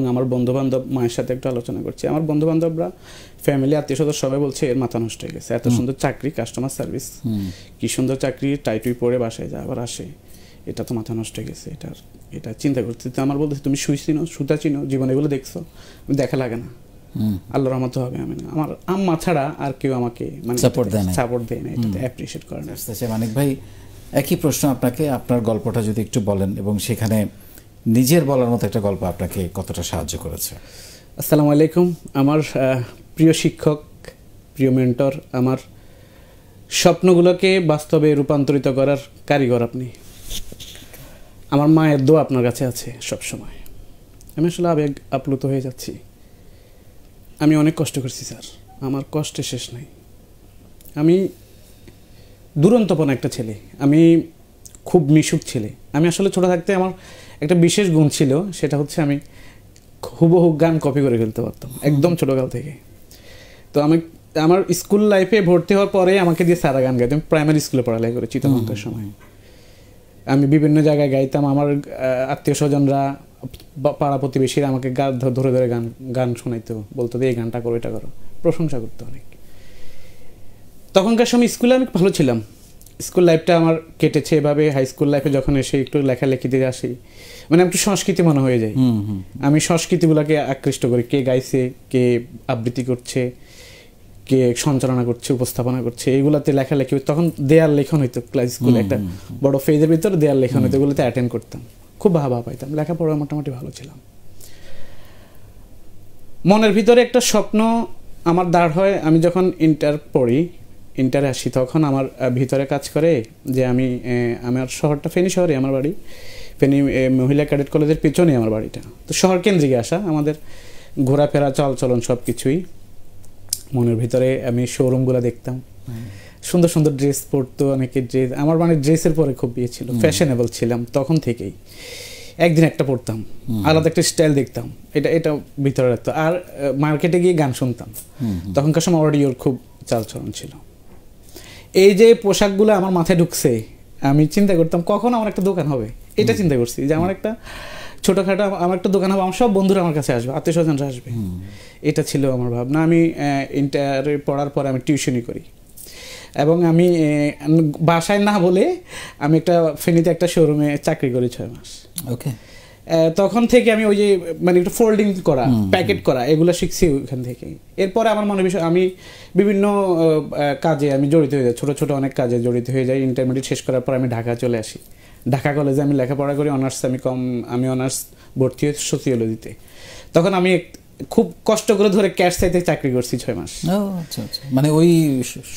আমার বন্ধু-বান্ধব মায়ের সাথে একটু আলোচনা করছি। আমার বন্ধু-বান্ধবরা, ফ্যামিলি, আত্মীয়স্বজন সবাই বলছে এর মাথা নষ্ট হয়ে গেছে। এত সুন্দর চাকরি, কাস্টমার সার্ভিস, কি সুন্দর চাকরি, টাই-টুই পরে বাসায় যায় আবার আসে, এটা তো মাথা নষ্ট হয়ে গেছে। এটা চিন্তা করতে আমার বলতে, তুমি সুই চিনো, সুতা চিনো, জীবনে এগুলো দেখছো? দেখা লাগে না, আল্লাহর রহমতে হবে। আমি না, আমার আম্মা ছাড়া আর কেউ আমাকে মানে সাপোর্ট দেয় না, এটাতে অ্যাপ্রিশিয়েট করে না। মানিক ভাই, একই প্রশ্ন আপনাকে, আপনার গল্পটা যদি একটু বলেন এবং সেখানে নিজের বলার মতো একটা গল্প আপনাকে কতটা সাহায্য করেছে। আসসালামু আলাইকুম। আমার প্রিয় শিক্ষক, প্রিয় মেন্টর, আমার স্বপ্নগুলোকে বাস্তবে রূপান্তরিত করার কারিগর আপনি। আমার মায়ের দোয়া আপনার কাছে আছে সবসময়। আমি আসলে আবেগ আপ্লুত হয়ে যাচ্ছি। আমি অনেক কষ্ট করছি স্যার, আমার কষ্টের শেষ নাই। আমি দুরন্তপনা একটা ছেলে, আমি খুব মিশুক ছেলে। আমি আসলে ছোটো থাকতে আমার একটা বিশেষ গুণ ছিল, সেটা হচ্ছে আমি হুবহু গান কপি করে ফেলতে পারতাম একদম ছোটোকাল থেকে। তো আমার স্কুল লাইফে ভর্তি হওয়ার পরে আমাকে দিয়ে সারা গান গাইতাম। প্রাইমারি স্কুলে পড়ালেখা করে চিত্তরঞ্জনের সময় আমি বিভিন্ন জায়গায় গাইতাম। আমার আত্মীয় স্বজনরা, পাড়া প্রতিবেশীরা আমাকে ধরে ধরে গান শোনাইতো, বলতো যে এই গানটা করো, এটা করো, প্রশংসা করতো অনেক। তখনকার সময় স্কুলে আমি ভালো ছিলাম, স্কুল লাইফটা আমার কেটেছে এভাবে। হাই স্কুল লাইফে যখন এসে একটু লেখালেখি দিয়ে আসি, মানে একটু সংস্কৃতি মনে হয়ে যায়। আমি সংস্কৃতিগুলোকে আকৃষ্ট করি, কে গাইছে, কে আবৃত্তি করছে, কে সঞ্চালনা করছে, উপস্থাপনা করছে, এইগুলাতে লেখালেখি। তখন দেয়াল লেখন হইতো ক্লাস স্কুলে, একটা বড় ফেজের ভিতরে দেয়াল লেখন হইতো, এগুলোতে অ্যাটেন্ড করতাম, খুব ভাবা পাইতাম। লেখাপড়া মোটামুটি ভালো ছিলাম। মনের ভিতরে একটা স্বপ্ন আমার দাঁড় হয়। আমি যখন ইন্টারে আসি, তখন আমার ভিতরে কাজ করে যে আমার শহরটা ফেনী শহরে আমার বাড়ি। ফেনী মহিলা ক্যাডেট কলেজের পেছনে আমার বাড়িটা। তো শহর কেন্দ্রিকে আসা, আমাদের ঘোরাফেরা, চলচলন সব কিছুই মনের ভিতরে। আমি শোরুমগুলো দেখতাম, সুন্দর সুন্দর ড্রেস পরতো অনেকে। ড্রেস আমার মানে ড্রেসের পরে খুব ইয়ে ছিল, ফ্যাশনেবল ছিলাম তখন থেকেই। একদিন একটা পরতাম, আলাদা একটা স্টাইল দেখতাম, এটা ভিতরে রাখতো। আর মার্কেটে গিয়ে গান শুনতাম। তখনকার সময় অডিওর খুব চালচলন ছিল। এই যে পোশাকগুলো আমার মাথায় ঢুকছে, আমি চিন্তা করতাম কখন আমার একটা দোকান হবে। এটা চিন্তা করছি যে আমার একটা ছোটোখাটো আমার একটা দোকান হবে, আমার সব বন্ধুরা আমার কাছে আসবে, আত্মীয় স্বজনরা আসবে। এটা ছিল আমার ভাবনা। আমি ইন্টারে পড়ার পরে আমি টিউশনি করি, এবং আমি বাসায় না বলে আমি একটা ফেনীতে একটা শোরুমে চাকরি করি 6 মাস। ওকে। তখন থেকে আমি ওই যে মানে একটু ফোল্ডিং করা, প্যাকেট করা, এগুলো শিখছি ওইখান থেকে। এরপরে আমার মনে বিষয়, আমি বিভিন্ন কাজে আমি জড়িত হয়ে যাই, ছোটো ছোটো অনেক কাজে জড়িত হয়ে যাই। ইন্টারমিডিয়েট শেষ করার পর আমি ঢাকা চলে আসি। ঢাকা কলেজে আমি লেখাপড়া করি, আমি অনার্স ভর্তি হই সোসিওলজিতে। তখন আমি খুব কষ্ট করে ধরে ক্যাশ সাইতে চাকরি করছি 6 মাস। মানে ওই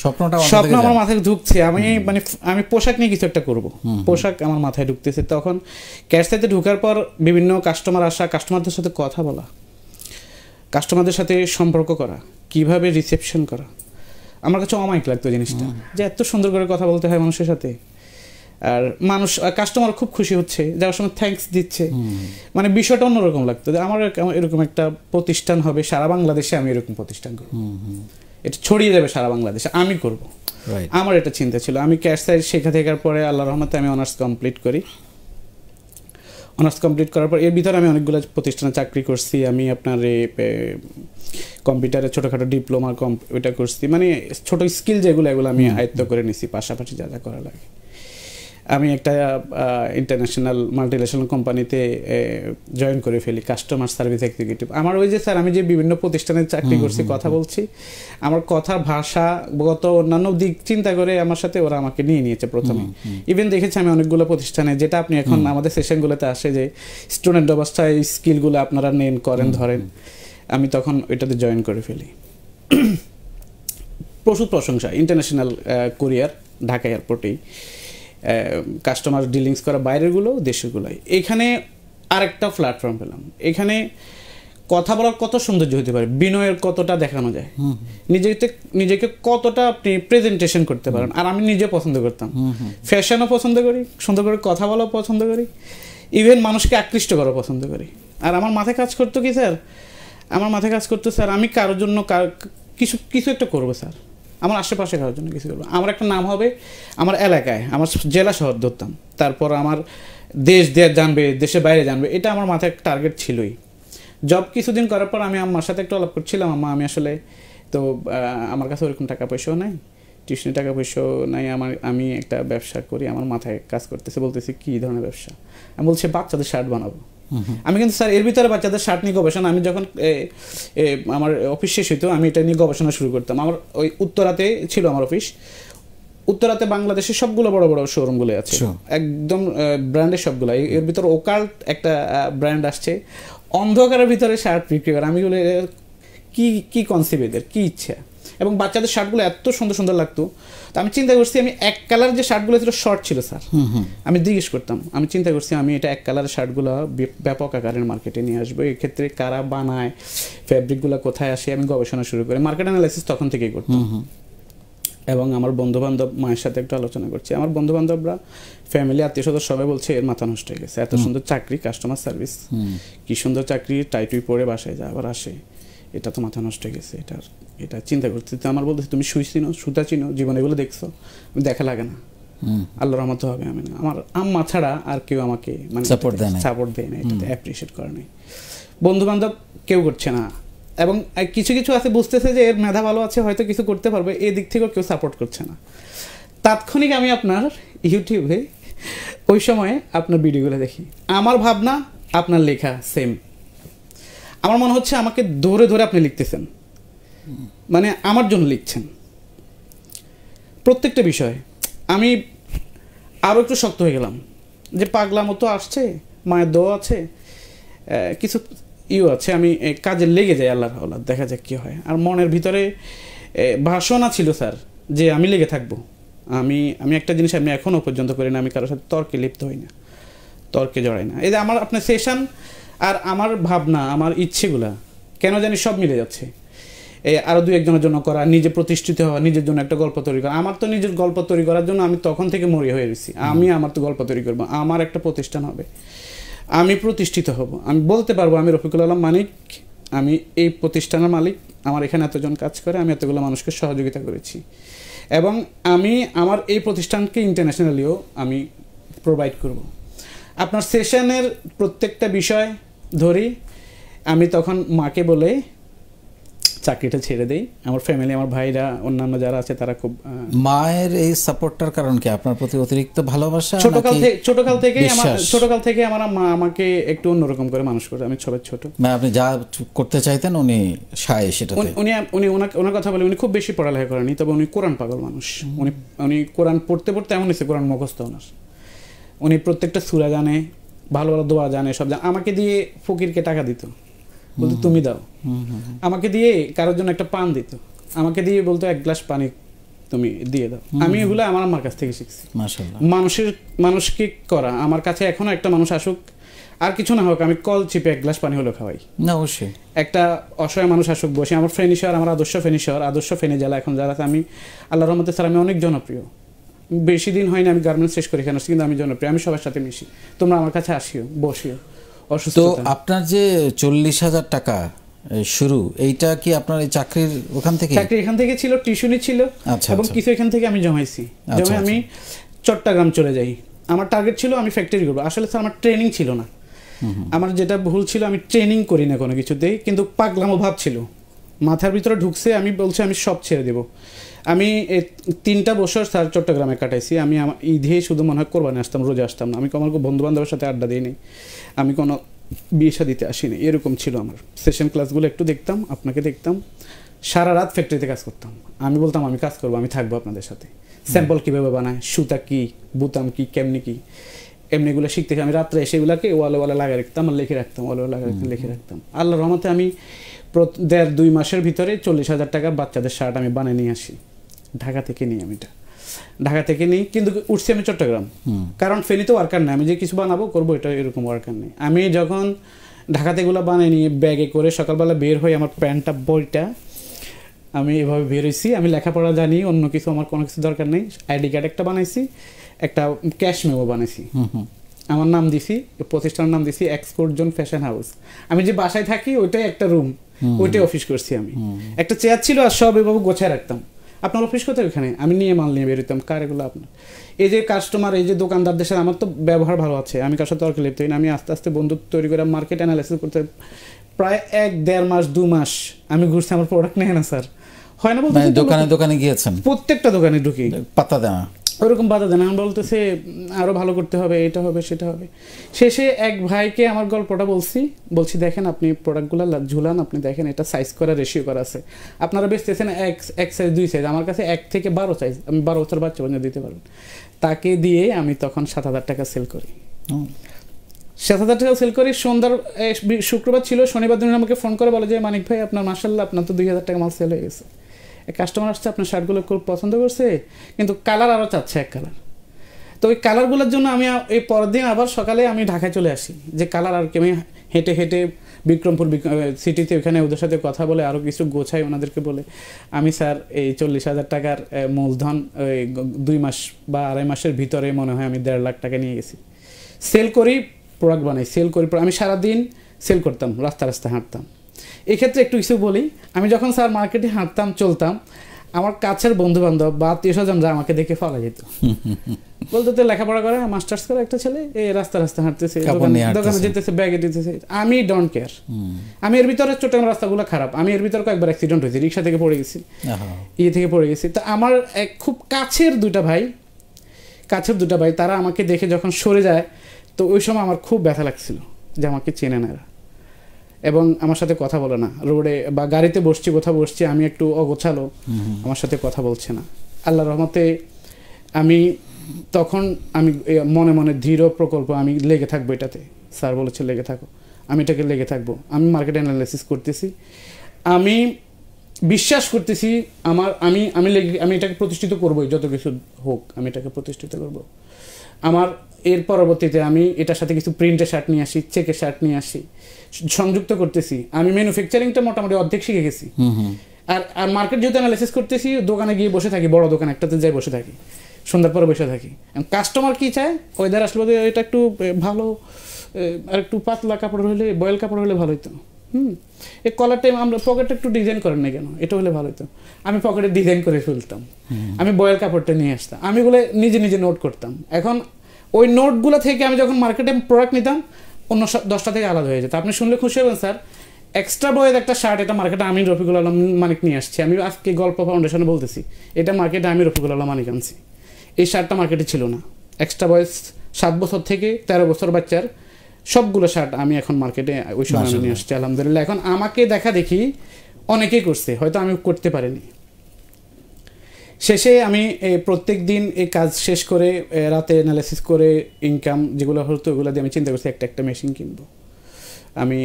স্বপ্ন আমার মাথায় ঢুকছে, আমি পোশাক নিয়ে কিছু একটা করব, পোশাক আমার মাথায় ঢুকতেছে। তখন ক্যাশ সাইতে ঢুকার পর বিভিন্ন কাস্টমার আসা, কাস্টমারদের সাথে কথা বলা, কাস্টমারদের সাথে সম্পর্ক করা, কিভাবে রিসেপশন করা, আমার কাছে অমায়িক লাগতো জিনিসটা, যে এত সুন্দর করে কথা বলতে হয় মানুষের সাথে। আর কাস্টমার খুব খুশি হচ্ছে, যাওয়ার সময় থ্যাঙ্কস দিচ্ছে, মানে বিষয়টা অন্যরকম লাগতো যে আমার এরকম একটা প্রতিষ্ঠান হবে সারা বাংলাদেশে, আমি এরকম প্রতিষ্ঠান করব, এটা ছড়িয়ে যাবে সারা বাংলাদেশে, আমি করব। আমার এটা চিন্তা ছিল। আমি ক্যাশ সাইড শেখা থাকার পরে আল্লাহর রহমতে আমি অনার্স কমপ্লিট করি। অনার্স কমপ্লিট করার পর এর ভিতরে আমি অনেকগুলো প্রতিষ্ঠানে চাকরি করছি। আমি আপনার কম্পিউটারে ছোটোখাটো ডিপ্লোমা ওইটা করছি, মানে ছোটো স্কিল যেগুলো, এগুলো আমি আয়ত্ত করে নিছি, পাশাপাশি যা যা করা লাগে। আমি একটা ইন্টারন্যাশনাল মাল্টিন্যাশনাল কোম্পানিতে জয়েন করে ফেলি, কাস্টমার সার্ভিস এক্সিকিউটিভ। আমার ওই যে স্যার, আমি যে বিভিন্ন প্রতিষ্ঠানে চাকরি করছি, কথা বলছি, আমার কথা ভাষাগত অন্যান্য দিক চিন্তা করে আমার সাথে ওরা আমাকে নিয়ে নিয়েছে প্রথমে। ইভেন দেখেছি আমি অনেকগুলো প্রতিষ্ঠানে, যেটা আপনি এখন আমাদের সেশনগুলোতে আসে যে স্টুডেন্ট অবস্থায় স্কিলগুলো আপনারা করেন, ধরেন, আমি তখন ওইটাতে জয়েন করে ফেলি। প্রচুর প্রশংসা, ইন্টারন্যাশনাল কোরিয়ার, ঢাকা এয়ারপোর্টেই কাস্টমার ডিলিংস করা, বাইরেরগুলো দেশেরগুলোই। এখানে আরেকটা প্ল্যাটফর্ম পেলাম। এখানে কথা বলার কত সৌন্দর্য হতে পারে, বিনয়ের কতটা দেখানো যায়, নিজেকে কতটা আপনি প্রেজেন্টেশন করতে পারেন। আর আমি নিজে পছন্দ করতাম, ফ্যাশনও পছন্দ করি, সুন্দর করে কথা বলাও পছন্দ করি, ইভেন মানুষকে আকৃষ্ট করা পছন্দ করি। আর আমার মাথায় কাজ করতো কি স্যার, স্যার আমি কারোর জন্য কিছু একটা করবো স্যার, আমার আশেপাশে কারোর জন্য কিছু করবো। আমার একটা নাম হবে আমার এলাকায়, আমার জেলা শহর ধরতাম, তারপর আমার দেশ জানবে, দেশের বাইরে জানবে, এটা আমার মাথায় একটা টার্গেট ছিলই। জব কিছুদিন করার পর আমি আম্মার সাথে একটু আলাপ করছিলাম, আম্মা আমি আসলে তো আমার কাছে ওরকম টাকা পয়সাও নাই, টিউশনি টাকা পয়সাও নাই, আমি একটা ব্যবসা করি, আমার মাথায় কাজ করতেছে। বলতেছি কি ধরনের ব্যবসা? আমি বলছি বাচ্চাদের শার্ট বানাবো। আমি কিন্তু স্যার এর ভিতরে বাচ্চাদের শার্ট নিয়ে গবেষণা, আমি যখন আমার অফিস শেষ হইতো আমি এটা নিয়ে গবেষণা শুরু করতাম। আমার ওই উত্তরাতে ছিল আমার অফিস, উত্তরাতে বাংলাদেশের সবগুলো বড় বড় শোরুমগুলো আছে, একদম ব্র্যান্ডের সবগুলো। এর ভিতরে ওকাল্ট একটা ব্র্যান্ড আসছে, অন্ধকারের ভিতরে শার্ট বিক্রি করে। আমি বলে কি কি কনসেপ্ট এদের, কি ইচ্ছা? এবং বাচ্চাদের শার্টগুলো এত সুন্দর সুন্দর লাগতো। তো আমি চিন্তা করছি, আমি এক কালার যে শার্টগুলো ছিল শর্ট ছিল স্যার, আমি জিজ্ঞেস করতাম, আমি চিন্তা করছি আমি এটা এক কালারের শার্টগুলো ব্যাপক আকারের মার্কেটে নিয়ে আসবো। এক্ষেত্রে কারা বানায়, ফ্যাব্রিকগুলো কোথায় আসে, আমি গবেষণা শুরু করি। মার্কেট অ্যানালাইসিস তখন থেকেই করতাম। এবং আমার বন্ধুবান্ধব, মায়ের সাথে একটু আলোচনা করছি, আমার বন্ধুবান্ধবরা, ফ্যামিলি, আত্মীয় স্বজন সবাই বলছে এর মাথা নষ্ট হয়ে গেছে, এত সুন্দর চাকরি, কাস্টমার সার্ভিস, কি সুন্দর চাকরি, টাইটুই পরে বাসায় যায় আবার আসে, এটা তো মাথা নষ্ট হয়ে গেছে। এটা চিন্তা করতে আমার বলতেছে তুমি সুই চিনো, সুতা চিনো, জীবনে এগুলো দেখছো? আমি দেখা লাগে না, আল্লাহর রহমত হবে। আমি না, আমার আম্মা ছাড়া আর কেউ আমাকে মানে সাপোর্ট দেয় না, এটাতে অ্যাপ্রিসিয়েট করে নাই, বন্ধু বান্ধব কেউ করছে না। এবং কিছু কিছু আছে বুঝতেছে যে এর মেধা ভালো আছে, হয়তো কিছু করতে পারবে, এই দিক থেকেও কেউ সাপোর্ট করছে না। তাৎক্ষণিক আমি আপনার ইউটিউবে ওই সময়ে আপনার ভিডিওগুলো দেখি, আমার ভাবনা আপনার লেখা সেম। আমার মনে হচ্ছে আমাকে ধরে ধরে আপনি লিখতেছেন, মানে আমার জন্য লিখছেন প্রত্যেকটা বিষয়। আমি আরও একটু শক্ত হয়ে গেলাম যে পাগলামো তো আসছে, মায়ের দোয়া আছে, কিছু আছে, আমি কাজে লেগে যাই, আল্লাহর দেখা যাক কী হয়। আর মনের ভিতরে ভাষণা ছিল স্যার যে আমি লেগে থাকবো। আমি একটা জিনিস আমি এখনও পর্যন্ত করি না, আমি কারোর সাথে তর্কে লিপ্ত হই না, তর্কে জড়াই না। এই যে আমার আপনার সেশন আর আমার ভাবনা, আমার ইচ্ছেগুলা কেন জানি সব মিলে যাচ্ছে। আরও দু একজনের জন্য করা, নিজে প্রতিষ্ঠিত হওয়া, নিজের জন্য একটা গল্প তৈরি করা। আমার তো নিজের গল্প তৈরি করার জন্য আমি তখন থেকে মরিয়া হয়ে গেছি। আমার তো গল্প তৈরি করবো, আমার একটা প্রতিষ্ঠান হবে, আমি প্রতিষ্ঠিত হব, আমি বলতে পারবো আমি রফিকুল আলম মানিক, আমি এই প্রতিষ্ঠানের মালিক, আমার এখানে এতজন কাজ করে, আমি এতগুলো মানুষকে সহযোগিতা করেছি, এবং আমি আমার এই প্রতিষ্ঠানকে ইন্টারন্যাশনালিও আমি প্রোভাইড করব। আপনার সেশনের প্রত্যেকটা বিষয় ধরি, আমি তখন মাকে বলে চাকরিটা ছেড়ে দেই। আমার ফ্যামিলি, আমার ভাইরা, অন্যান্য যারা আছে তারা খুব, মায়ের এই সাপোর্টটার কারণ কি? আপনার প্রতি অতিরিক্ত ভালোবাসা? ছোটকাল থেকে আমার মা আমাকে একটু অন্যরকম করে মানুষ করে। আমি সবাই ছোট, মানে আপনি যা করতে চাইতেন উনি সায় সেটাতে। ওনার কথা বলে, উনি খুব বেশি পড়ালেখা করেনি, তবে উনি কোরআন পাগল মানুষ। উনি কোরআন পড়তে পড়তে এমন হয়েছে কোরআন মুখস্থ ওনার। উনি প্রত্যেকটা সূরা জানে, ভালো ভালো দোয়া জানে, সব জানে। আমাকে দিয়ে ফকিরকে টাকা দিত, বলতো তুমি দাও। আমাকে দিয়ে কারোর জন্য একটা পান দিত, আমাকে দিয়ে বলতো এক গ্লাস পানি তুমি দিয়ে দাও। আমি এগুলো আমার আম্মার কাছ থেকে শিখছি। মাশাআল্লাহ। মানুষকে করা, আমার কাছে এখনো একটা মানুষ আসুক, আর কিছু না হোক, আমি কল চিপে এক গ্লাস পানি হলো খাওয়াই না। অবশ্যই একটা অসহায় মানুষ আসুক, বসে। আমার ফেনী শহর, আমার আদর্শ ফেনী জেলা এখন যারা আছে, আমি আল্লাহর রহমতে স্যার আমি অনেক জনপ্রিয়। বেশি দিন হয়নি আমি গার্মেন্টস শেষ করে এখানে আসছি, কিন্তু আমি জনপ্রিয়, আমি সবার সাথে মিশি। তোমরা আমার কাছে আসিও, বসিও। তো আপনার যে 40,000 টাকা শুরু, এইটা কি আপনার এই চাকরির ওখান থেকে? চাকরি এখান থেকে ছিল, টিউশনি ছিল, এবং কিছু এখান থেকে আমি জমাইছি। আমি চট্টগ্রাম চলে যাই। আমার টার্গেট ছিল আমি ফ্যাক্টরি করবো। আসলে স্যার আমার ট্রেনিং ছিল না, আমার যেটা ভুল ছিল, আমি ট্রেনিং করি না কোনো কিছুতেই, কিন্তু পাগলামো ভাব ছিল মাথার ভিতরে ঢুকছে। আমি বলছি আমি সব ছেড়ে দেবো। আমি 3টা বছর স্যার চট্টগ্রামে কাটাইছি। আমি আমার ঈদে শুধু মনে হয় কোরবানি আসতাম, রোজা আসতাম না। আমি আমার বন্ধু বান্ধবের সাথে আড্ডা দিইনি, আমি কোনো বিয়ে শাদিতে আসিনি, এরকম ছিল আমার। সেশন ক্লাসগুলো একটু দেখতাম, আপনাকে দেখতাম, সারা রাত ফ্যাক্টরিতে কাজ করতাম। আমি বলতাম আমি কাজ করবো, আমি থাকবো আপনাদের সাথে। স্যাম্পল কীভাবে বানায়, সুতা কী, বুতাম কী, কেমনি কী, এমনিগুলো শিখতে। আমি রাত্রে এসে এগুলোকে ওয়ালে লাগিয়ে রাখতাম, আর লিখে রাখতাম, লিখে রাখতাম। আল্লাহর রহমতে আমি 1.5-2 মাসের ভিতরে 40,000 টাকার বাচ্চাদের শার্ট আমি বানিয়ে নিয়ে আসি। ঢাকা থেকে নিই, ঢাকা থেকে নিই, কিন্তু উঠছি আমি চট্টগ্রাম, কারণ ফেনীতে ওয়ার্কার নেই। আমি যে কিছু বানাবো করবো, এটা এরকম ওয়ার্কার নেই। আমি যখন ঢাকাতে এগুলো বানিয়ে নিয়ে ব্যাগে করে সকালবেলা বের হই, আমার প্যান্টটা বইটা আমি এভাবে বের হয়েছি। আমি লেখাপড়া জানি, অন্য কিছু আমার কোনো কিছু দরকার নেই। আইডি কার্ড একটা বানাইছি, একটা ক্যাশ মেমো বানাইছি, আমার নাম দিছি, প্রতিষ্ঠানের নাম দিছি এক্সপোর্ট জোন ফ্যাশন হাউস। আমি যে বাসায় থাকি ওইটাই একটা রুম, ওইটাই অফিস করছি আমি। একটা চেয়ার ছিল, আর সব এভাবে গোছায় রাখতাম। আপনার অফিস কোথায়? ওখানে। আমি নিয়ে মাল নিয়ে বেরোতাম। কার এগুলো? আপনার এই যে কাস্টমার, এই যে দোকানদারদের সাথে আমার তো ব্যবহার ভালো আছে, আমি কার সাথে তর্কে লিপ্ত হই না। আমি আস্তে আস্তে বন্ধুত্ব তৈরি করে মার্কেট অ্যানালাইসিস করতে প্রায় 1-1.5 মাস 2 মাস আমি ঘুরছি, আমার প্রোডাক্ট নেয় না স্যার। হয় না বলতে দোকানে দোকানে গিয়েছেন, প্রত্যেকটা দোকানে ঢুকি, পাত্তা দেওয়া ওরকম বাধা দেন, আমি বলতেছে আরো ভালো করতে হবে, এটা হবে সেটা হবে। শেষে এক ভাইকে আমার গল্পটা বলছি দেখেন আপনি প্রোডাক্টগুলো ঝুলান, আপনি দেখেন এটা সাইজ করা রেশিও করা আছে, আপনারা বেচতেছেন এক সাইজ 2 সাইজ, আমার কাছে 1 থেকে 12 সাইজ, আমি 12 বছর বাচ্চা পর্যন্ত দিতে পারবেন। তাকে দিয়ে আমি তখন 7,000 টাকা সেল করি। 7,000 টাকা সেল করি। সন্ধ্যার শুক্রবার ছিল, শনিবার দিন আমাকে ফোন করে বলে যে মানিক ভাই আপনার মাশাআল্লাহ আপনার তো 2,000 টাকা মাল সেল হয়ে গেছে, কাস্টমার আসছে আপনার শার্টগুলো খুব পছন্দ করছে, কিন্তু কালার আরও চাচ্ছে 1 কালার। তো ওই কালারগুলোর জন্য আমি এই পরের দিন আবার সকালে আমি ঢাকায় চলে আসি, যে কালার আর কি আমি হেঁটে হেঁটে বিক্রমপুর সিটিতে ওইখানে ওদের সাথে কথা বলে আরও কিছু গোছাই, ওনাদেরকে বলে আমি স্যার এই 40,000 টাকার মূলধন ওই 2 মাস বা 2.5 মাসের ভিতরে মনে হয় আমি 1.5 লাখ টাকা নিয়ে গেছি। সেল করি, প্রোডাক্ট বানাই, সেল করি, আমি সারাদিন সেল করতাম, রাস্তা হাঁটতাম। এক্ষেত্রে একটু কিছু বলি, আমি যখন স্যার মার্কেটে হাঁটতাম চলতাম, আমার কাছের বন্ধু বান্ধব বা আত্মীয়স্বজনরা আমাকে দেখে ফলা যেত, বলতো তো লেখাপড়া করে মাস্টার্স করে একটা ছেলে এই রাস্তা হাঁটতেছে, দোকানে যেতেছে, ব্যাগে দিতেছে। আমি ডোন্ট কেয়ার, আমি এর ভিতরে চট্টগ্রাম রাস্তাগুলো খারাপ, আমি এর ভিতরে কয়েকবার অ্যাক্সিডেন্ট হয়েছে, রিক্সা থেকে পড়ে গেছি, থেকে পড়ে গেছি। তো আমার খুব কাছের দুটা ভাই তারা আমাকে দেখে যখন সরে যায়, তো ওই সময় আমার খুব ব্যথা লাগছিল যে আমাকে চেনে না এরা এবং আমার সাথে কথা বলে না, রোডে বা গাড়িতে কোথাও বসছি, আমি একটু অগোছালো, আমার সাথে কথা বলছে না। আল্লাহর রহমতে আমি তখন মনে মনে দৃঢ় প্রকল্প, আমি লেগে থাকবো এটাতে, স্যার বলেছে লেগে থাকো, আমি এটাকে লেগে থাকবো, আমি মার্কেট অ্যানালাইসিস করতেছি, আমি বিশ্বাস করতেছি আমি এটাকে প্রতিষ্ঠিত করবোই, যত কিছু হোক আমি এটাকে প্রতিষ্ঠিত করবো। আমার এর পরবর্তীতে আমি এটার সাথে কিছু প্রিন্টের শার্ট নিয়ে আসি, চেকের শার্ট নিয়ে আসি, সংযুক্ত করতেছি। আমি ম্যানুফ্যাকচারিংটা মোটামুটি অর্ধেক শিখে গেছি। আর মার্কেট যেহেতু অ্যানালাইসিস করতেছি, দোকানে গিয়ে বসে থাকি, বড় দোকান একটাতে যাই বসে থাকি, সন্ধ্যার পরে বসে থাকি। কাস্টমার কি চায়, ওয়েদার আসলে এটা একটু ভালো, আর একটু পাতলা কাপড় হলে, বয়েল কাপড় হলে ভালো হতো। এই কলারটা আমরা পকেটটা একটু ডিজাইন করেন না কেন, এটা হলে ভালো হতো। আমি পকেটে ডিজাইন করে ফেলতাম, আমি বয়েল কাপড়টা নিয়ে আসতাম, আমি এগুলো নিজে নোট করতাম। এখন ওই নোটগুলো থেকে আমি যখন মার্কেটে প্রোডাক্ট নিতাম, অন্য 10টা থেকে আলাদা হয়ে যেত। আপনি শুনলে খুশি হবেন স্যার, এক্সট্রা বয়ের একটা শার্ট, এটা মার্কেটে আমি রফিকুল আলম মানিক নিয়ে আসছি, আমি আজকে গল্প ফাউন্ডেশনে বলতেছি, এটা মার্কেটে আমি রফিকুল আলম মানিক আনছি। এই শার্টটা মার্কেটে ছিল না। এক্সট্রা বয়েস 7 বছর থেকে 13 বছর বাচ্চার সবগুলো শার্ট আমি এখন মার্কেটে ওই সময় নিয়ে আসছি আলহামদুলিল্লাহ। এখন আমাকে দেখা দেখি অনেকেই করছে, হয়তো আমি করতে পারিনি। শেষে আমি প্রত্যেক দিন এই কাজ শেষ করে রাতে অ্যানালাইসিস করে ইনকাম যেগুলো হতো ওগুলো দিয়ে আমি চিন্তা করছি একটা মেশিন কিনবো। আমি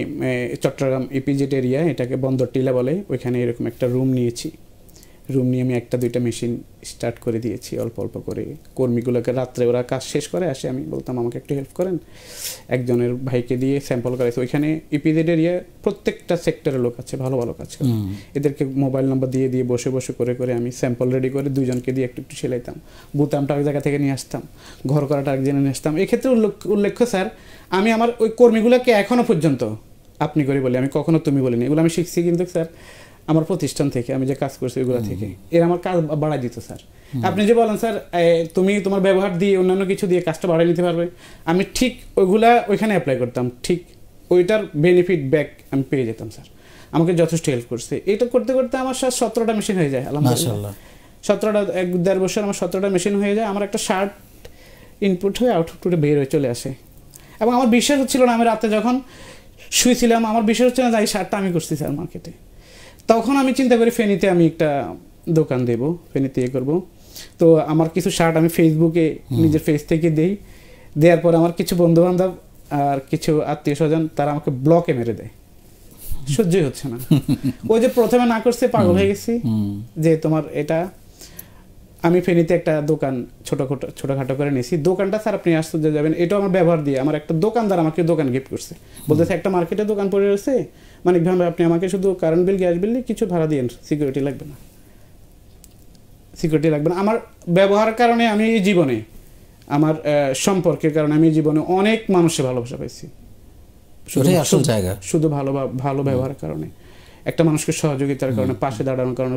চট্টগ্রাম ইপিজেড এরিয়া, এটাকে বন্দর টিলা বলে, ওইখানে এরকম একটা রুম নিয়েছি। রুম নিয়ে আমি 1-2টা মেশিন স্টার্ট করে দিয়েছি অল্প অল্প করে। কর্মীগুলোকে রাত্রে ওরা কাজ শেষ করে আসে, আমি বলতাম আমাকে একটু হেল্প করেন, একজনের ভাইকে দিয়ে স্যাম্পল করাইছে। ওইখানে ইপিজেড এরিয়া প্রত্যেকটা সেক্টরের লোক আছে, ভালো ভালো কাজ করে, এদেরকে মোবাইল নাম্বার দিয়ে বসে করে আমি স্যাম্পল রেডি করে 2জনকে দিয়ে একটু সেলাইতাম। বুতামটা এক জায়গা থেকে নিয়ে আসতাম, ঘর করাটা একজনে নিয়ে আসতাম। এক্ষেত্রে উল্লেখ্য স্যার, আমি আমার ওই কর্মীগুলোকে এখনও পর্যন্ত আপনি করে বলি, আমি কখনো তুমি বলিনি, এগুলো আমি শিখছি কিন্তু স্যার আমার প্রতিষ্ঠান থেকে, আমি যে কাজ করছি ওইগুলো থেকে। এর আমার কাজ বাড়াই দিত স্যার। আপনি যে বলেন স্যার তুমি তোমার ব্যবহার দিয়ে অন্যান্য কিছু দিয়ে কাজটা বাড়াই নিতে পারবে, আমি ঠিক ওইগুলা ওইখানে অ্যাপ্লাই করতাম, ঠিক ওইটার বেনিফিট ব্যাক আমি পেয়ে যেতাম স্যার। আমাকে যথেষ্ট হেল্প করছে। এটা করতে করতে আমার স্যার 17টা মেশিন হয়ে যায় আলহামদুলিল্লাহ। 17টা 1-1.5 বছর আমার 17টা মেশিন হয়ে যায়। আমার একটা শার্ট ইনপুট হয়ে আউটপুটে বের হয়ে চলে আসে। এবং আমার বিশ্বাস হচ্ছিল না, আমি রাতে যখন শুয়েছিলাম আমার বিশ্বাস হচ্ছে না যে এই শার্টটা আমি করছি স্যার মার্কেটে। তখন আমি চিন্তা করি ফেনীতে আমি একটা দোকান দেবো, ফেনীতে করবো। তো আমার কিছু শার্ট আমি ফেসবুকে নিজের ফেস থেকে দেওয়ার পর আমার কিছু বন্ধুবান্ধব আর কিছু আত্মীয় স্বজন তারা আমাকে ব্লকে মেরে দেয়, সহ্যই হচ্ছে না। ওই যে প্রথমে না করছে পাগল হয়ে গেছি যে তোমার এটা। আমি ফেনীতে একটা দোকান ছোটখাটো করে নিয়েছি। দোকানটা স্যার আপনি আশ্চর্য যাবেন, এটাও আমার ব্যবহার দিয়ে আমার একটা দোকানদার আমাকে দোকান গিফট করছে, বলতেছে একটা মার্কেটে দোকান পড়ে রয়েছে মানে ভাবে আপনি আমাকে শুধু কারেন্ট বিল গ্যাস বিল কিছু ভাড়া দিয়েন, সিকিউরিটি লাগবে না। আমার ব্যবহারের কারণে আমি এই জীবনে আমার সম্পর্কের কারণে আমি জীবনে অনেক মানুষের ভালোবাসা পাইছি, শুধু ভালো ব্যবহারের কারণে, একটা মানুষকে সহযোগিতার কারণে, পাশে দাঁড়ানোর কারণে,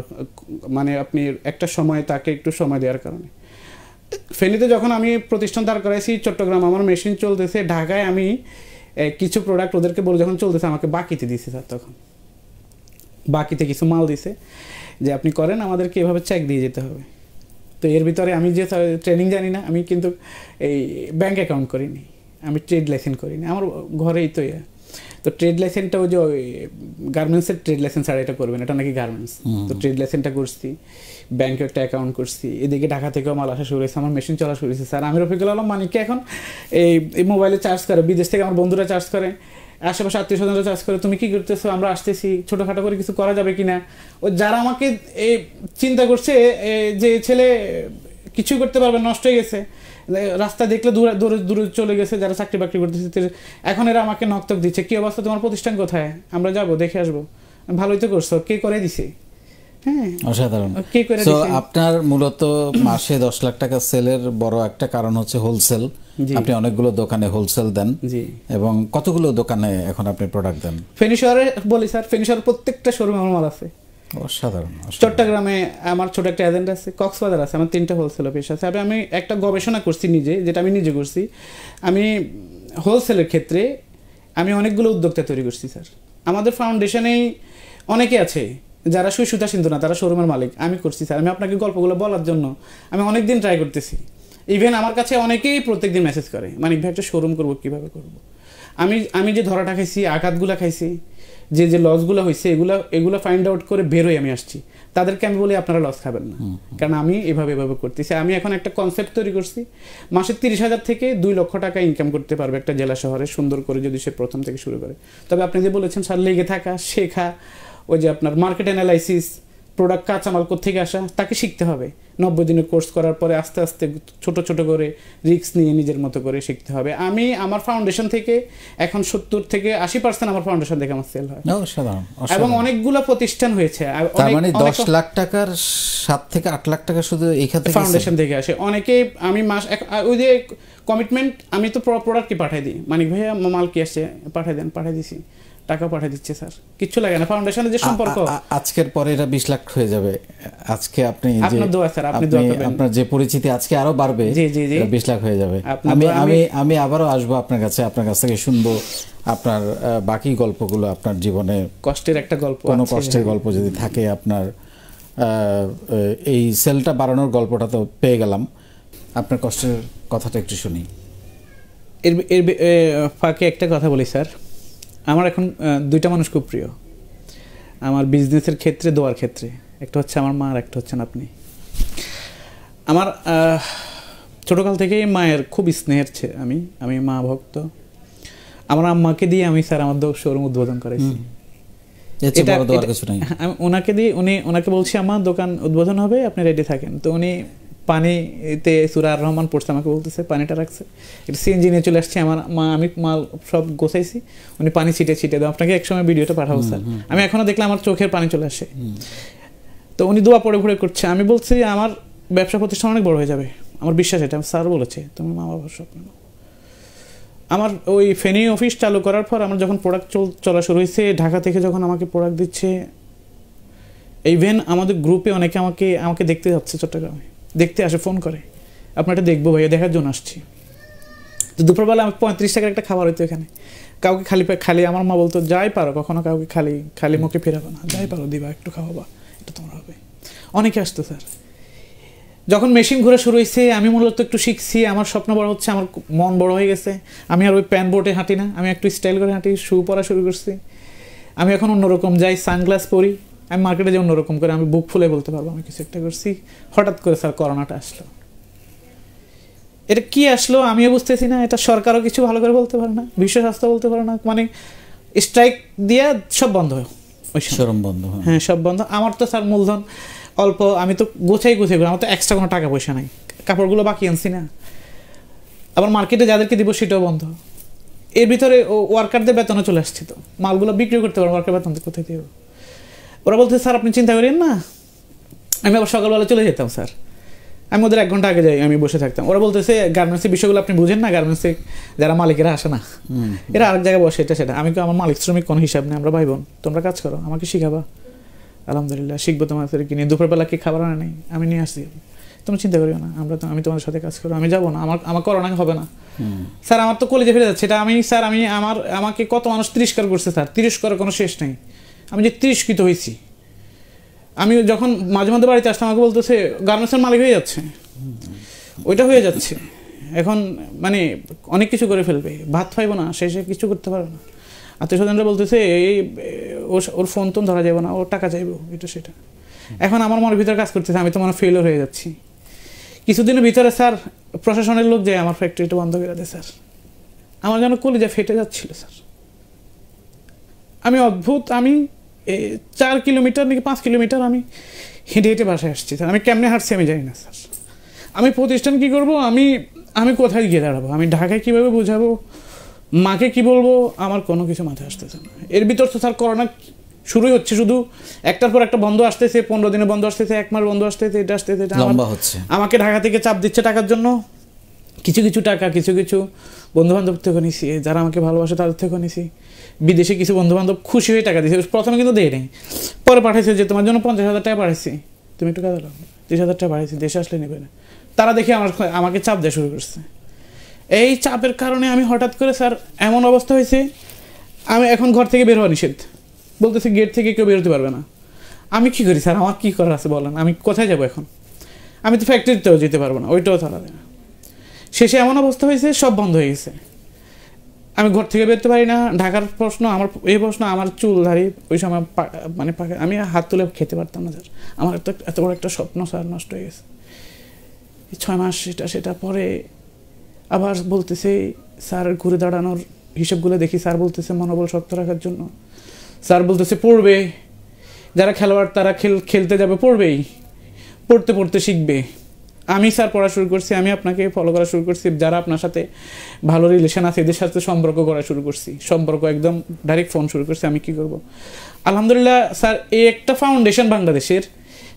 মানে আপনি একটা সময় তাকে একটু সময় দেওয়ার কারণে। ফেনীতে যখন আমি প্রতিষ্ঠান দাঁড় করাইছি, চট্টগ্রাম আমার মেশিন চলতেছে, ঢাকায় আমি কিছু প্রোডাক্ট ওদেরকে বলে যখন চলতেছে আমাকে বাকিতে দিছে স্যার, তখন বাকিতে কিছু মাল দিছে যে আপনি করেন, আমাদেরকে এভাবে চেক দিয়ে যেতে হবে। তো এর ভিতরে আমি যে ট্রেনিং জানি না, আমি কিন্তু এই ব্যাঙ্ক অ্যাকাউন্ট করিনি, আমি ট্রেড লাইসেন্স করিনি, আমার ঘরেই তো তো ট্রেড লাইসেন্সটা ওই যে গার্মেন্টসের ট্রেড লাইসেন্স আর এটা করবেন, এটা নাকি গার্মেন্টস। তো ট্রেড লাইসেন্সটা করছি, ব্যাংকে একটা অ্যাকাউন্ট করছি, এদিকে ঢাকা থেকেও মাল আসা শুরু হয়েছে, আমার মেশিন চলা শুরু হয়েছে। স্যার আমি রফিকুল আলম মানিককে এখন এই মোবাইলে চার্জ করে, বিদেশ থেকে আমার বন্ধুরা চার্জ করে, আশেপাশে আত্মীয় স্বজনরা চার্জ করে, তুমি কি করতেছো, আমরা আসতেছি, ছোটোখাটো করে কিছু করা যাবে কিনা। ও যারা আমাকে চিন্তা করছে যে ছেলে কিছুই করতে পারবে, নষ্ট হয়ে গেছে, রাস্তা দেখলে দূরে দূরে দূরে চলে গেছে, যারা চাকরি বাকরি করতেছে, এখন এরা আমাকে নকটক দিচ্ছে, কি অবস্থা, তোমার প্রতিষ্ঠান কোথায়, আমরা যাবো দেখে আসবো। ভালোই তো করছো, কে করে দিছে? হ্যাঁ, অসাধারণ। আপনার মূলত মাসে 10 লাখ টাকা সেলের বড় একটা কারণ হচ্ছে হোলসেল। আপনি অনেকগুলো দোকানে হোলসেল দেন, এবং কতগুলো দোকানে এখন আপনি প্রোডাক্ট দেন? ফেনী শহরে বলি স্যার, ফেনী শহরের প্রত্যেকটা শোরুমে আমার মাল আছে। অসাধারণ। চট্টগ্রামে আমার ছোট একটা এজেন্ট আছে, কক্সবাজার আছে, আমার 3টা হোলসেল অফিস আছে। আমি একটা গবেষণা করছি নিজে, যেটা আমি নিজে করছি। আমি হোলসেলের ক্ষেত্রে আমি অনেকগুলো উদ্যোক্তা তৈরি করছি স্যার। আমাদের ফাউন্ডেশনেই অনেকে আছে যারা সুই সুতা সিন্ধু না, তারা শোরুমের মালিক। আমি করছি স্যার, আমি আপনাকে গল্পগুলো বলার জন্য আমি অনেকদিন ট্রাই করতেছি। ইভেন আমার কাছে অনেকেই প্রত্যেকদিন মেসেজ করে, মানিক ভাই একটা শোরুম করবো, কীভাবে করবো। আমি যে ধরাটা খাইছি, আঘাতগুলো খাইছি, যে লসগুলো হয়েছে, এগুলো ফাইন্ড আউট করে বেরোই আমি আসছি। তাদেরকে আমি বলি আপনারা লস খাবেন না, কারণ আমি এভাবে করতেছি। আমি এখন একটা কনসেপ্ট তৈরি করছি, মাসে 30,000 থেকে 2 লক্ষ টাকা ইনকাম করতে পারবে একটা জেলা শহরে, সুন্দর করে যদি সে প্রথম থেকে শুরু করে। তবে আপনি যে বলেছেন স্যার, লেগে থাকা, শেখা, ওই যে আপনার মার্কেট অ্যানালাইসিস, প্রোডাক্ট কাঁচামাল কোত্থেকে আসা, তাকে শিখতে হবে। 90 দিনের কোর্স করার পরে আস্তে আস্তে ছোট ছোট করে রিস্ক নিয়ে নিজের মতো করে শিখতে হবে। আমি আমার ফাউন্ডেশন থেকে এখন 70 থেকে 80% আমার ফাউন্ডেশন থেকে আমার সেল হয়, এবং অনেকগুলো প্রতিষ্ঠান হয়েছে। তার মানে 10 লাখ টাকার 7 থেকে 8 লাখ টাকা শুধু এইখান থেকে ফাউন্ডেশন থেকে আসে। অনেকে আমি ওই যে কমিটমেন্ট, আমি তো প্রোডাক্ট কি পাঠাই দিই, মানিক ভাইয়া মাল কি আসছে পাঠাই দেন, পাঠাই দিছি, টাকা পাঠিয়ে দিচ্ছে স্যার, কিচ্ছু লাগে না। ফাউন্ডেশনের যে সম্পর্ক, আজকের পরে এটা 20 লাখ হয়ে যাবে। আজকে আপনি আপনার দোয়া স্যার, আপনি দোয়া করবেন, আপনার যে পরিচিতি আজকে আরো বাড়বে, 20 লাখ হয়ে যাবে। আমি আবারও আসবো আপনার কাছে, আপনার কাছ থেকে শুনবো আপনার বাকি গল্পগুলো, আপনার জীবনে কষ্টের একটা গল্প, কোনো কষ্টের গল্প যদি থাকে আপনার। এই সেলটা বাড়ানোর গল্পটা তো পেয়ে গেলাম, আপনার কষ্টের কথাটা একটু শুনি। এর ফাঁকে একটা কথা বলি স্যার, আমার এখন 2টা মানুষ খুব প্রিয় আমার বিজনেসের ক্ষেত্রে, দোয়ার ক্ষেত্রে। একটা হচ্ছে আমার মা, আর একটা হচ্ছেন আপনি। আমার ছোটোকাল থেকেই মায়ের খুব স্নেহের আমি মা ভক্ত। আমার আম্মাকে দিয়ে আমি স্যার আমার শোরুম উদ্বোধন করেছি। ওনাকে দিয়ে ওনাকে বলছি আমার দোকান উদ্বোধন হবে, আপনি রেডি থাকেন। তো উনি পানিতে সূরা আর রহমান পড়ছে, আমাকে বলতেছে, পানিটা রাখছে, এটা সিএনজি নিয়ে চলে আসছে। আমার মা, আমি মাল সব গোছাইছি, উনি পানি ছিটে দাও, আপনাকে একসময় ভিডিওটা পাঠাবো স্যার। আমি এখনো দেখলে আমার চোখের পানি চলে আসে। তো উনি দোয়া পড়ে ঘুরে করছে। আমি বলছি আমার ব্যবসা প্রতিষ্ঠান অনেক বড় হয়ে যাবে, আমার বিশ্বাস, এটা স্যার বলেছে, তুমি মা বাবার স্বপ্ন। আমার ওই ফেনী অফিস চালু করার পর আমার যখন প্রোডাক্ট চলা শুরু হয়েছে, ঢাকা থেকে যখন আমাকে প্রোডাক্ট দিচ্ছে, ইভেন আমাদের গ্রুপে অনেকে আমাকে দেখতে যাচ্ছে, চট্টগ্রামে দেখতে আসে, ফোন করে, আপনার এটা দেখবো ভাইয়া, দেখার জন্য আসছি। তো দুপুরবেলা আমি 35 টাকার একটা খাবার হইতো এখানে, কাউকে খালি আমার মা বলতো, যাই পারো, কখনো কাউকে খালি মুখে ফেরাবো না, যাই পারো দিবা, একটু খাওয়াবা, এটা তোমার হবে। অনেকে আসতো স্যার। যখন মেশিন ঘোরা শুরু হয়েছে, আমি মূলত একটু শিখছি, আমার স্বপ্ন বড় হচ্ছে, আমার মন বড় হয়ে গেছে। আমি আর ওই প্যান বোর্ডে হাঁটি না, আমি একটু স্টাইল করে হাঁটি, শু পরা শুরু করছি। আমি এখন অন্যরকম যাই, সানগ্লাস পরি, আমি মার্কেটে যে অন্যরকম করে, আমি বুক ফুলে বলতে পারবো আমি কিছু একটা করছি। হঠাৎ করে স্যার করোনাটা আসলো। এটা কি আসলো আমিও বুঝতেছি না, এটা সরকারও কিছু ভালো করে বলতে পারে না, বিশ্ব স্বাস্থ্য বলতে পারে না, মানে স্ট্রাইক দিয়ে সব বন্ধ হয়, শোরুম বন্ধ। হ্যাঁ, সব বন্ধ। আমার তো স্যার মূলধন অল্প, আমি তো গোছাই আমার তো এক্সট্রা কোনো টাকা পয়সা নাই, কাপড়গুলো বাকি আনছি না, আবার মার্কেটে যাদেরকে দিব সেটাও বন্ধ। এর ভিতরে ওয়ার্কারদের বেতনও চলে আসছে, তো মালগুলো বিক্রি করতে পারবো, ওয়ার্কার বেতন কোথায় দেবো? ওরা বলতে, স্যার আপনি চিন্তা করেন না। আমি আবার সকালবেলা চলে যেতাম স্যার, আমি ওদের 1 ঘন্টা আগে যাই, আমি বসে থাকতাম। ওরা বলতেছে গার্মেন্টসের বিষয়গুলো আপনি বুঝেন না, গার্মেন্টসে যারা মালিকেরা আসে না, এরা আরেক জায়গায় বসে, এটা সেটা। আমি তো আমার মালিক শ্রমিক কোনো হিসাব নেই, আমরা ভাই বোন, তোমরা কাজ করো, আমাকে শিখাবা, আলহামদুলিল্লাহ শিখবো তোমার কিনে। দুপুরবেলা কি খাবার আনা নেই, আমি নিয়ে আসছি, তুমি চিন্তা করিও না, আমি তোমাদের সাথে কাজ করবো, আমি যাবো না, আমার করোনা হবে না। স্যার আমার তো কলেজে ফিরে যাচ্ছে, এটা আমি স্যার আমাকে কত মানুষ তিরস্কার করছে স্যার, তিরস্কারের কোনো শেষ নেই। আমি যে তিরস্কৃত হয়েছি, আমি যখন মাঝে মধ্যে বাড়িতে আসতাম আমাকে বলতেছে গার্মেন্টসের মালিক হয়ে যাচ্ছে, ওইটা হয়ে যাচ্ছে, এখন মানে অনেক কিছু করে ফেলবে, ভাত পাইবো না, শেষে কিছু করতে পারবে না। আত্মীয় স্বজনরা বলতেছে ওর ফোন তো ধরা যাবে না, ও টাকা চাইবো, এটা সেটা। এখন আমার মনের ভিতরে কাজ করতেছে আমি তো মনে ফেলিওর হয়ে যাচ্ছি। কিছুদিনের ভিতরে স্যার প্রশাসনের লোক যায় আমার ফ্যাক্টরিটা বন্ধ করে দেয় স্যার। আমার যেন কলিজা ফেটে যাচ্ছিল স্যার। আমি অদ্ভুত, আমি 4 কিলোমিটার নাকি 5 কিলোমিটার আমি হেঁটে হেঁটে বাসায় আসছি স্যার। আমি কেমনে হাঁটছি আমি জানি না স্যার। আমি প্রতিষ্ঠান কি করব, আমি কোথায় গিয়ে দাঁড়াবো, আমি ঢাকায় কীভাবে বোঝাবো, মাকে কি বলবো, আমার কোনো কিছু মাথায় আসতেছে না। এর ভিতর তো স্যার করোনা শুরুই হচ্ছে, শুধু একটার পর একটা বন্ধ আসতেছে, 15 দিনে বন্ধ আসতেছে, 1 মাস বন্ধ আসতেছে, এটা আসতেছে, এটা আমাকে ঢাকা থেকে চাপ দিচ্ছে টাকার জন্য। কিছু টাকা কিছু বন্ধুবান্ধব থেকে নিছি, যারা আমাকে ভালোবাসে তাদের থেকে নিছি। বিদেশে কিছু বন্ধুবান্ধব খুশি হয়ে টাকা দিয়েছে, প্রথমে কিন্তু দেয় নেই, পরে পাঠাইছে যে তোমার জন্য 50,000 টাকা পাঠাইছি, তুমি একটু কাজে লাগো, 30,000 টাকা পাঠাইছি, দেশে আসলে নেবে না। তারা দেখে আমাকে চাপ দেওয়া শুরু করছে। এই চাপের কারণে আমি হঠাৎ করে স্যার এমন অবস্থা হয়েছে, আমি এখন ঘর থেকে বের হওয়া নিষেধ, বলতেছে গেট থেকে কেউ বেরোতে পারবে না। আমি কী করি স্যার, আমার কী করার আছে বলেন, আমি কোথায় যাবো এখন? আমি তো ফ্যাক্টরিতেও যেতে পারবো না, ওইটাও তারা দেয় না। শেষে এমন অবস্থা হয়েছে সব বন্ধ হয়ে গেছে, আমি ঘর থেকে বেরোতে পারি না। ঢাকার প্রশ্ন, আমার চুলধারী ওই সময় মানে আমি হাত তুলে খেতে পারতাম না স্যার। আমার এত বড় একটা স্বপ্ন স্যার নষ্ট হয়ে গেছে। 6 মাস সেটা পরে আবার বলতেছে স্যার ঘুরে দাঁড়ানোর হিসেবগুলো দেখি, স্যার বলতেছে মনোবল শক্ত রাখার জন্য, স্যার বলতেছে পড়বে, যারা খেলোয়াড় তারা খেলতে যাবে, পড়তে শিখবে। আমি স্যার পড়া শুরু করছি, আমি আপনাকে ফলো করা শুরু করছি, যারা আপনার সাথে ভালো রিলেশন আছে এদের সাথে সম্পর্ক করা শুরু করছি, সম্পর্ক একদম ডাইরেক্ট ফোন শুরু করছি। আমি কি করব, আলহামদুলিল্লাহ স্যার এই একটা ফাউন্ডেশন বাংলাদেশের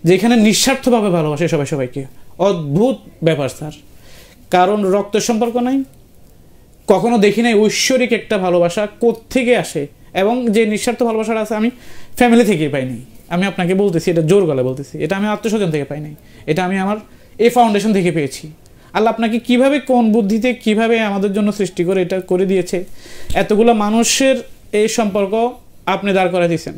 যেখানে নিঃস্বার্থভাবে ভালোবাসে সবাইকে। অদ্ভুত ব্যাপার স্যার, কারণ রক্তের সম্পর্ক নাই, কখনো দেখি নাই ঐশ্বরিক একটা ভালোবাসা কোত্থেকে আসে, এবং যে নিঃস্বার্থ ভালোবাসাটা আছে আমি ফ্যামিলি থেকেই পাইনি। আমি আপনাকে বলতেছি, এটা জোর গলায় বলতেছি, এটা আমি আত্মস্বজন থেকে পাই নাই, এটা আমি আমার এই ফাউন্ডেশন থেকে পেয়েছি। আল্লাহ আপনাকে কিভাবে, কোন বুদ্ধিতে কিভাবে আমাদের জন্য সৃষ্টি করে এটা করে দিয়েছে, এতগুলো মানুষের এই সম্পর্ক আপনি দাঁড় করে দিয়েছেন।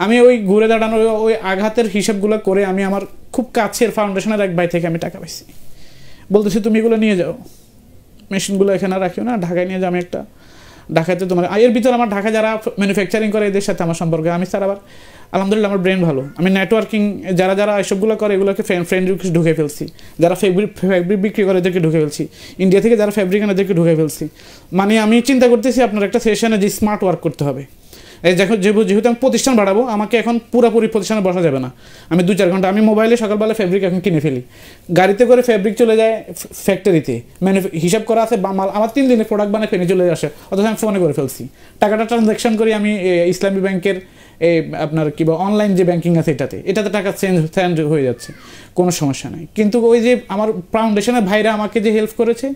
আমি ওই ঘুরে দাঁড়ানো ওই আঘাতের হিসাবগুলো করে আমি আমার খুব কাছের ফাউন্ডেশনের এক ভাই থেকে আমি টাকা পাইছি, বলতেছি তুমি এগুলো নিয়ে যাও, মেশিনগুলো এখানে রাখিও না, ঢাকায় নিয়ে যাও। আমি একটা ঢাকাতে তোমার এর ভিতরে আমার ঢাকা যারা ম্যানুফ্যাকচারিং করে এদের সাথে আমার সম্পর্ক। আমি স্যার আবার আলহামদুলিল্লাহ আমার ব্রেন ভালো, আমি নেটওয়ার্কিং যারা এসবগুলো করে এগুলোকে ফ্রেন্ড রিকোয়েস্ট ঢুকে ফেলছি, যারা ফেব্রিক বিক্রি করে এদেরকে ঢুকে ফেলছি, ইন্ডিয়া থেকে যারা ফেব্রিক আনে এদেরকে ঢুকে ফেলছি। মানে আমি চিন্তা করতেছি আপনার একটা সেশনে যে স্মার্ট ওয়ার্ক করতে হবে। যেহেতু আমি প্রতিষ্ঠান বাড়াবো, আমাকে এখন পুরোপুরি প্রতিষ্ঠানে বসা যাবে না, আমি 2-4 ঘন্টা আমি মোবাইলে সকালবেলা ফেব্রিক এখন কিনে ফেলি, গাড়িতে করে ফেব্রিক চলে যায় ফ্যাক্টরিতে, হিসাব করা আছে মাল আমার 3 দিনে প্রোডাক্ট বানিয়ে ফেনে চলে আসে, অথচ আমি ফোনে করে ফেলছি, টাকাটা ট্রানজ্যাকশন করি আমি ইসলামী ব্যাংকের আপনার কি বা অনলাইন যে ব্যাংকিং আছে এটাতে টাকা চেঞ্জ হয়ে যাচ্ছে, কোনো সমস্যা নেই। কিন্তু ওই যে আমার ফাউন্ডেশনের ভাইরা আমাকে যে হেল্প করেছে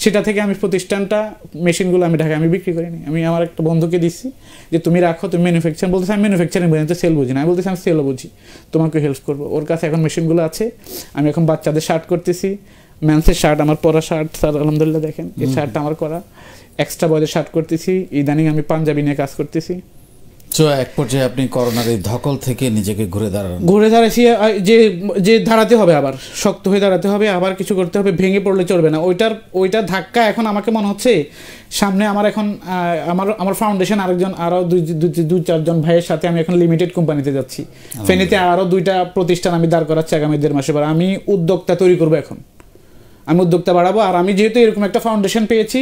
সেটা থেকে আমি প্রতিষ্ঠানটা মেশিনগুলো আমি ঢাকায় আমি বিক্রি করিনি, আমি আমার একটা বন্ধুকে দিচ্ছি যে তুমি রাখো, তুমি ম্যানুফ্যাকচার, বলতেছি আমি ম্যানুফ্যাকচারিং বুঝি না, সেল বুঝি না, আমি বলতেছি আমি সেলও বুঝি, তোমাকে হেল্প করবো। ওর কাছে এখন মেশিনগুলো আছে, আমি এখন বাচ্চাদের শার্ট করতেছি, ম্যান্সের শার্ট আমার পরা শার্ট স্যার আলহামদুলিল্লাহ দেখেন এই শার্টটা আমার করা, এক্সট্রা বয়দের শার্ট করতেছি, ইদানিং আমি পাঞ্জাবি নিয়ে কাজ করতেছি। তো এক পর্যায়ে আপনি করোনার এই ধকল থেকে নিজেকে ঘুরে দাঁড়াচ্ছি, যে দাঁড়াতে হবে, আবার শক্ত হয়ে দাঁড়াতে হবে, আবার কিছু করতে হবে, ভেঙে পড়লে চলবে না। ওইটার ধাক্কা এখন আমাকে মনে হচ্ছে সামনে আমার এখন আমার ফাউন্ডেশন আরও 2-4 জন ভাইয়ের সাথে আমি এখন লিমিটেড কোম্পানিতে যাচ্ছি, ফেনীতে আরও 2টা প্রতিষ্ঠান আমি দাঁড় করাচ্ছি আগামী 1.5 মাসের পর। আমি উদ্যোক্তা তৈরি করবো, এখন আমি উদ্যোক্তা বাড়াবো। আর আমি যেহেতু এরকম একটা ফাউন্ডেশন পেয়েছি,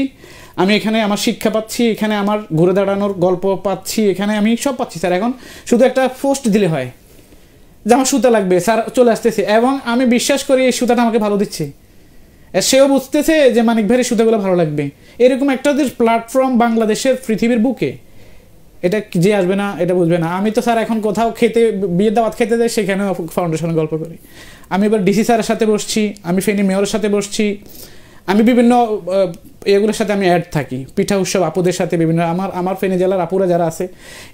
আমি এখানে আমার শিক্ষা পাচ্ছি, এখানে আমার ঘুরে দাঁড়ানোর গল্প পাচ্ছি, এখানে আমি সব পাচ্ছি স্যার। এখন শুধু একটা পোস্ট দিলে হয় যে আমার সুতা লাগবে, স্যার চলে আসতেছে, এবং আমি বিশ্বাস করি এই সুতাটা আমাকে ভালো দিচ্ছে, সেও বুঝতেছে যে মানিক ভাইয়ের সুতাগুলো ভালো লাগবে। এরকম একটা প্ল্যাটফর্ম বাংলাদেশের পৃথিবীর বুকে, এটা যে আসবে না এটা বুঝবে না। আমি তো স্যার এখন কোথাও বিয়ের দাওয়াত খেতে যাই, সেখানে ফাউন্ডেশনের গল্প করি। আমি এবার ডিসি স্যারের সাথে বসছি, আমি ফেনী মেয়রের সাথে বসছি, আমি বিভিন্ন এগুলোর সাথে আমি অ্যাড থাকি, পিঠা উৎসব আপুদের সাথে বিভিন্ন আমার ফেনী জেলার আপুরা যারা আছে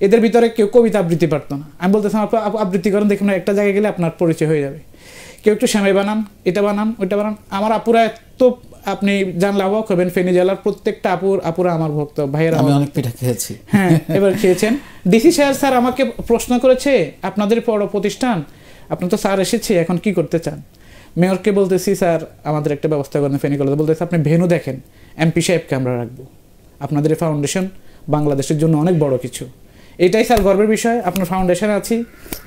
এদের ভিতরে কেউ কবিতা আবৃত্তি পারতো না, আমি বলতেছিলাম আবৃত্তি করেন, দেখুন একটা জায়গায় গেলে আপনার পরিচয় হয়ে যাবে। কেউ একটু সেমাই বানান, এটা বানান, ওইটা বানান। আমার আপুরা এত, আপনি জানলে অবাক হবেন, ফেনী জেলার প্রত্যেকটা আপুরা আমার ভক্ত, ভাইয়েরা। আমি অনেক পিঠা খেয়েছি। হ্যাঁ, এবার খেয়েছেন। ডিসি স্যার আমাকে প্রশ্ন করেছে, আপনাদের বড় প্রতিষ্ঠান, আপনার তো স্যার এসেছে, এখন কি করতে চান? মেয়রকে বলতেছি, স্যার আমাদের একটা ব্যবস্থা করেন ফেনী কলেজে। বলতেছে, আপনি ভেন্যু দেখেন, এমপি সাহেবকে আমরা রাখবো। আপনাদের এই ফাউন্ডেশন বাংলাদেশের জন্য অনেক বড় কিছু। এটাই স্যার গর্বের বিষয়। আপনার ফাউন্ডেশনে আছি,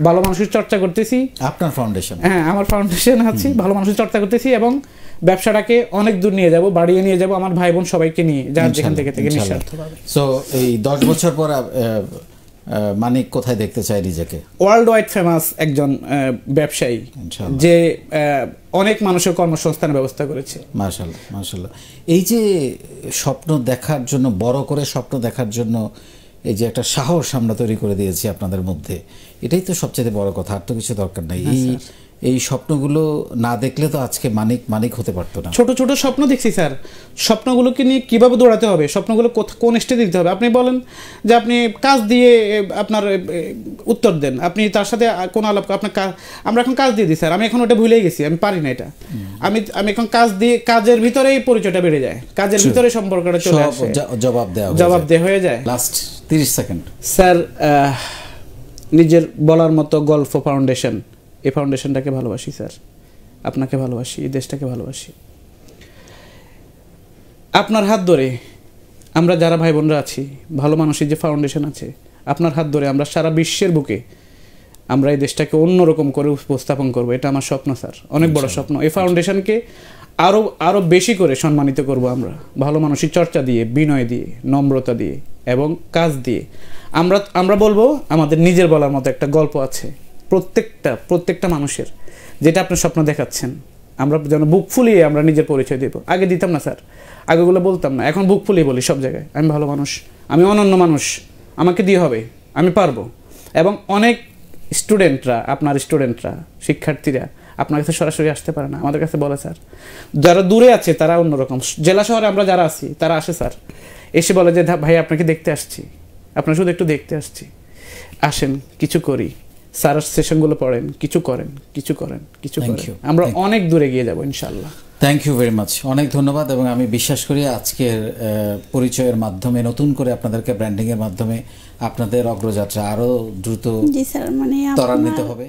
ভালো মানুষের চর্চা করতেছি। আপনার ফাউন্ডেশন? হ্যাঁ, আমার ফাউন্ডেশন আছি, ভালো মানুষের চর্চা করতেছি এবং ব্যবসাটাকে অনেক দূর নিয়ে যাব, বাড়িয়ে নিয়ে যাব, আমার ভাই বোন সবাইকে নিয়ে, যার যেখান থেকে নিঃস্বার্থভাবে। সো এই 10 বছর পর মানিক কোথায় দেখতে চাই নিজেকে? ওয়ার্ল্ড ওয়াইড ফেমাস একজন ব্যবসায়ী, যে অনেক মানুষের কর্মসংস্থানের ব্যবস্থা করেছে। মাশাআল্লাহ, মাশাআল্লাহ। এই যে স্বপ্ন দেখার জন্য, বড় করে স্বপ্ন দেখার জন্য এই যে একটা সাহস আমরা তৈরি করে দিয়েছি আপনাদের মধ্যে, এটাই তো সবচেয়ে বড় কথা, আর তো কিছু দরকার নাই। এই স্বপ্নগুলো না দেখলে তো আজকে মানিক হতে পারতো না। ছোট ছোট স্বপ্ন দেখছি স্যার, স্বপ্নগুলোকে নিয়ে কিভাবে দৌড়াতে হবে, স্বপ্নগুলো কোন স্টেজে দিতে হবে। আপনি বলেন যে আপনি কাজ দিয়ে আপনার উত্তর দেন, আপনি তার সাথে কোনো আলাপ, আপনার আমরা এখন কাজ দিয়ে দিই স্যার, আমি এখন ওটা ভুলেই গেছি, আমি পারি না এটা। আমি এখন কাজ দিয়ে, কাজের ভিতরেই পরিচয়টা বেড়ে যায়, কাজের ভিতরে সম্পর্কটা চলে আসে, জবাব দেওয়া হয়ে যায়। লাস্ট 30 সেকেন্ড স্যার, নিজের বলার মতো গল্প ফাউন্ডেশন, এই ফাউন্ডেশনটাকে ভালোবাসি স্যার, আপনাকে ভালোবাসি, এই দেশটাকে ভালোবাসি। আপনার হাত ধরে আমরা যারা ভাই বোনরা আছি, ভালো মানুষের যে ফাউন্ডেশন আছে, আপনার হাত ধরে আমরা সারা বিশ্বের বুকে আমরা এই দেশটাকে অন্যরকম করে উপস্থাপন করবো। এটা আমার স্বপ্ন স্যার, অনেক বড় স্বপ্ন। এই ফাউন্ডেশনকে আরো বেশি করে সম্মানিত করব আমরা, ভালো মানুষের চর্চা দিয়ে, বিনয় দিয়ে, নম্রতা দিয়ে এবং কাজ দিয়ে। আমরা বলবো আমাদের নিজের বলার মতো একটা গল্প আছে প্রত্যেকটা মানুষের, যেটা আপনি স্বপ্ন দেখাচ্ছেন। আমরা যেন বুক ফুলিয়ে আমরা নিজের পরিচয় দেব। আগে দিতাম না স্যার, আগেগুলো বলতাম না, এখন বুক ফুলিয়ে বলি সব জায়গায়, আমি ভালো মানুষ, আমি অনন্য মানুষ, আমাকে দিয়ে হবে, আমি পারবো। এবং অনেক আপনার স্টুডেন্টরা, শিক্ষার্থীরা আপনার কাছে সরাসরি আসতে পারে না, আমাদের কাছে বলে স্যার। যারা দূরে আছে তারা অন্যরকম, জেলা শহরে আমরা যারা আছি তারা আসে স্যার, এসে বলে যে ভাই আপনাকে দেখতে আসছি, আপনার শুধু একটু দেখতে আসছি, আসেন কিছু করি। স্যার সেশনগুলো পড়েন, কিছু করেন। আমরা অনেক দূরে গিয়ে যাবো ইনশাআল্লাহ। থ্যাংক ইউ ভেরি মাচ, অনেক ধন্যবাদ। এবং আমি বিশ্বাস করি আজকের পরিচয়ের মাধ্যমে, নতুন করে আপনাদেরকে ব্র্যান্ডিং এর মাধ্যমে আপনাদের অগ্রযাত্রা আরো দ্রুত ত্বরান্বিত হবে।